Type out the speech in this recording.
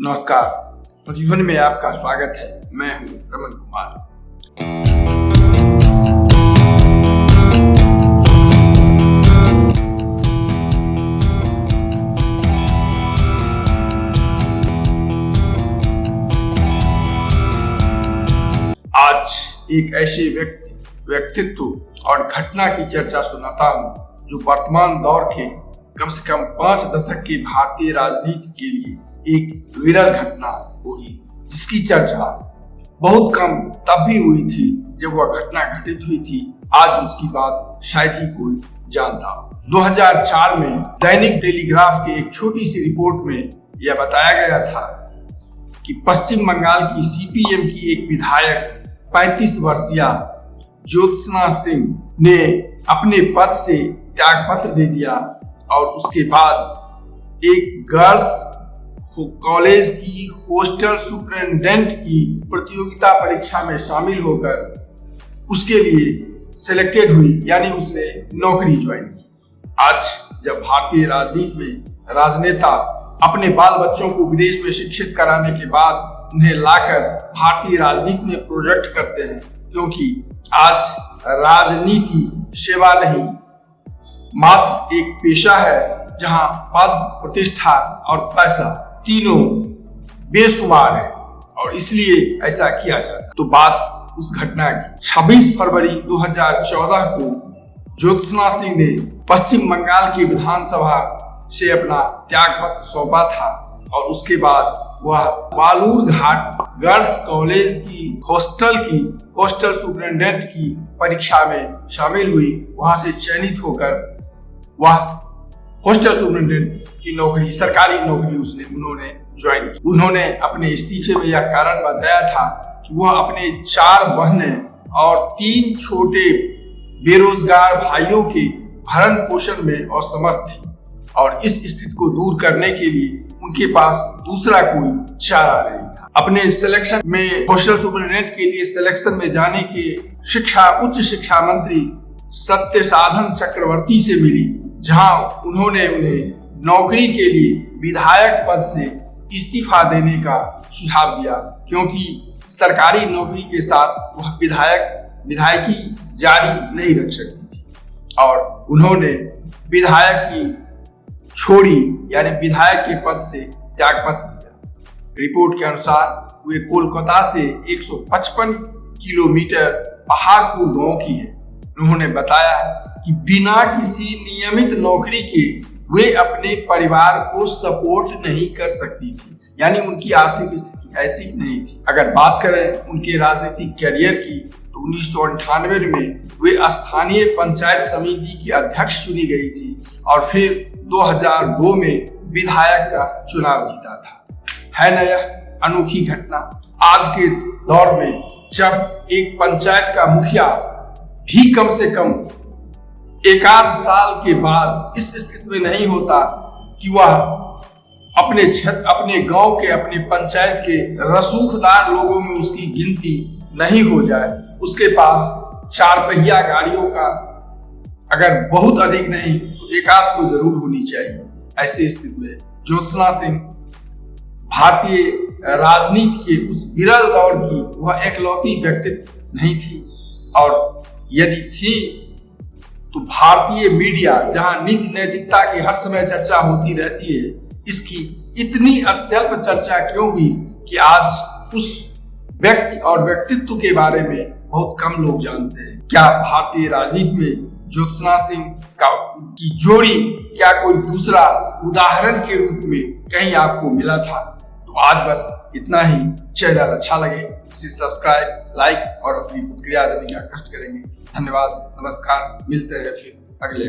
नमस्कार, प्रतिध्वनि में आपका स्वागत है। मैं हूं रमन कुमार। आज एक ऐसे व्यक्तित्व और घटना की चर्चा सुनाता हूं जो वर्तमान दौर के कम से कम 5 दशक की भारतीय राजनीति के लिए एक विरल घटना हुई, जिसकी चर्चा बहुत कम तब भी हुई थी जब वह घटना घटित हुई थी। आज उसकी बात शायद ही कोई जानता हो। 2004 में दैनिक टेलीग्राफ की एक छोटी सी रिपोर्ट में यह बताया गया था कि पश्चिम बंगाल की सीपीएम की एक विधायक 35 वर्षीय ज्योत्सना सिंह ने अपने पद से त्यागपत्र दे दिया और उसके बाद एक गर्ल्स कॉलेज की हॉस्टल सुपरिटेंडेंट की प्रतियोगिता परीक्षा में शामिल होकर उसके लिए सिलेक्टेड हुई, यानी उसने नौकरी ज्वाइन की। आज जब भारतीय राजनीति में राजनेता अपने बाल बच्चों को विदेश में शिक्षित कराने के बाद उन्हें लाकर भारतीय राजनीति में प्रोजेक्ट करते हैं, क्योंकि आज राजनीति सेवा नहीं मात्र एक पेशा है जहां पद, प्रतिष्ठा और पैसा तीनों बेशुमार है और इसलिए ऐसा किया जाता है। तो बात उस घटना की 26 फरवरी 2014 को ज्योत्सना सिंह ने पश्चिम बंगाल की विधानसभा से अपना त्यागपत्र सौंपा था और उसके बाद वह बालूरघाट गर्ल्स कॉलेज की हॉस्टल सुपरिटेंडेंट की परीक्षा में शामिल हुई। वहां से चयनित होकर वह हॉस्टल सुपरिटेंडेंट की नौकरी, सरकारी नौकरी उन्होंने ज्वाइन की। उन्होंने अपने इस्तीफे में यह कारण बताया था कि वह अपने 4 बहनें और 3 छोटे बेरोजगार भाइयों के भरण पोषण में असमर्थ थी और इस स्थिति को दूर करने के लिए उनके पास दूसरा कोई चारा नहीं था। अपने सिलेक्शन में हॉस्टल सुपरिटेंडेंट के लिए सिलेक्शन में जाने के उच्च शिक्षा मंत्री सत्यसाधन चक्रवर्ती से मिली, जहां उन्होंने उन्हें नौकरी के लिए विधायक पद से इस्तीफा देने का सुझाव दिया, क्योंकि सरकारी नौकरी के साथ वह विधायकी जारी नहीं रख सकती थी और उन्होंने विधायक की छोड़ी, यानी विधायक के पद से त्यागपत्र दिया। रिपोर्ट के अनुसार वे कोलकाता से 155 किलोमीटर पहाड़पुर गांव की है। उन्होंने बताया कि बिना किसी नियमित नौकरी के वे अपने परिवार को सपोर्ट नहीं कर सकती थी, यानी उनकी आर्थिक स्थिति ऐसी नहीं थी। अगर बात करें उनके राजनीतिक कैरियर की तो 1998 में वे स्थानीय पंचायत समिति की अध्यक्ष चुनी गई थी और फिर 2002 में विधायक का चुनाव जीता था। है न यह अनोखी घटना? आज के दौर में जब एक पंचायत का मुखिया भी कम से कम 1 साल के बाद इस स्थिति में नहीं होता कि वह अपने क्षेत्र, अपने गांव के, अपने पंचायत के रसूखदार लोगों में उसकी गिनती नहीं हो जाए, उसके पास 4 पहिया गाड़ियों का अगर बहुत अधिक नहीं तो 1 तो जरूर होनी चाहिए। ऐसी स्थिति में ज्योत्सना सिंह भारतीय राजनीति के उस विरल दौर की वह एकलौती व्यक्तित्व नहीं थी, और यदि थी तो भारतीय मीडिया, जहां नीति नैतिकता की हर समय चर्चा होती रहती है, इसकी इतनी अत्यल्प चर्चा क्यों हुई कि आज उस व्यक्ति और व्यक्तित्व के बारे में बहुत कम लोग जानते हैं। क्या भारतीय राजनीति में ज्योत्सना सिंह की जोड़ी क्या कोई दूसरा उदाहरण के रूप में कहीं आपको मिला था? तो आज बस इतना ही। चैनल अच्छा लगे तो इसे सब्सक्राइब, लाइक और अपनी प्रतिक्रिया देने का कष्ट करेंगे। धन्यवाद, नमस्कार, मिलते हैं फिर अगले